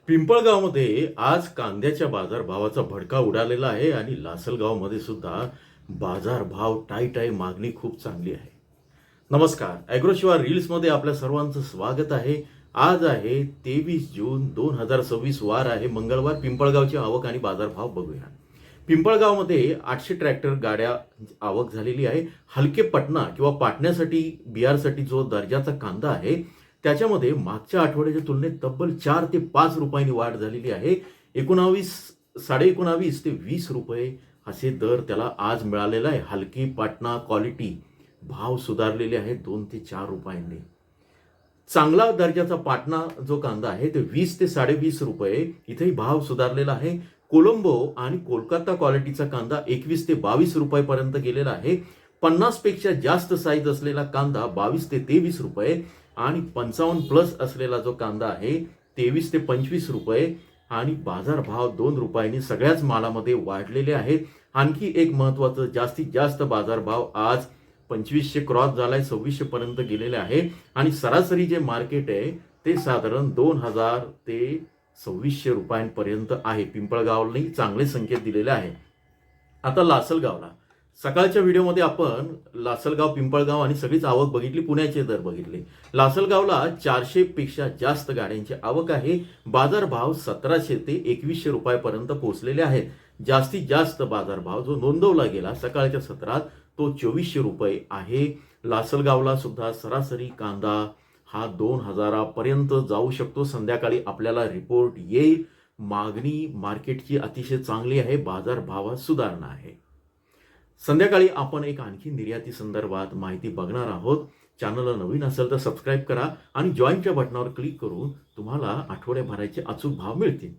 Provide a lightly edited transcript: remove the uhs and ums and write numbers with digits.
पिंपळगावमध्ये आज कांद्याच्या बाजारभावाचा भडका उडालेला आहे आणि लासलगावमध्ये सुद्धा बाजारभाव टाईट आहे, मागणी खूप चांगली आहे. नमस्कार, ॲग्रोशिवा रील्समध्ये आपल्या सर्वांचं स्वागत आहे. आज आहे 23 जून 2026, वार आहे मंगळवार. पिंपळगावची आवक आणि बाजारभाव बघूया. पिंपळगावमध्ये 800 ट्रॅक्टर गाड्या आवक झालेली आहे. हलके पटना किंवा पाटण्यासाठी बिहारसाठी जो दर्जाचा कांदा आहे त्याच्यामध्ये मागच्या आठवड्याच्या तुलनेत तब्बल 4 ते 5 रुपयांनी वाढ झालेली आहे. 19 ते 20 रुपये असे दर त्याला आज मिळालेला आहे. हलकी पाटणा क्वालिटी भाव सुधारलेले आहेत 2 ते 4 रुपयांनी. चांगला दर्जाचा पाटणा जो कांदा आहे ते 20 ते 20.5 रुपये इथेही भाव सुधारलेला आहे. कोलंबो आणि कोलकाता क्वालिटीचा कांदा 21 ते 22 रुपयापर्यंत गेलेला आहे. 50 पेक्षा जास्त साईज असलेला कांदा 22 ते 23 रुपये आणि 55 प्लस असलेला जो कांदा आहे 23 ते 25 रुपये आणि बाजारभाव 2 रुपयांनी सगळ्याच मालामध्ये वाढलेले आहेत. आणखी एक महत्त्वाचं, जास्तीत जास्त बाजारभाव आज 2500 क्रॉस झालाय, 2600 पर्यंत गेलेले आहे आणि सरासरी जे मार्केट आहे ते साधारण 2000 ते 2600 रुपयांपर्यंत आहे. पिंपळगावलाही चांगले संकेत दिलेले आहे. आता लासलगावला सकाळच्या व्हिडिओमध्ये आपण लासलगाव, पिंपळगाव आणि सगळीच आवक बघितली, पुण्याचे दर बघितले. लासलगावला 400 पेक्षा जास्त गाड्यांची आवक आहे. बाजारभाव 1700 ते 2100 रुपयापर्यंत पोहोचलेले आहेत. जास्तीत जास्त बाजारभाव जो नोंदवला गेला सकाळच्या सत्रात तो 2400 रुपये आहे. लासलगावला सुद्धा सरासरी कांदा हा 2000 पर्यंत जाऊ शकतो. संध्याकाळी आपल्याला रिपोर्ट येईल. मागणी मार्केटची अतिशय चांगली आहे, बाजारभावात सुधारणा आहे. संध्याकाळी आपण एक आणखी निर्याती संदर्भात माहिती बघणार आहोत. चॅनलला नवीन असेल तर सबस्क्राईब करा आणि जॉईनच्या बटनावर क्लिक करून तुम्हाला आठवड्याभराचे अचूक भाव मिळतील.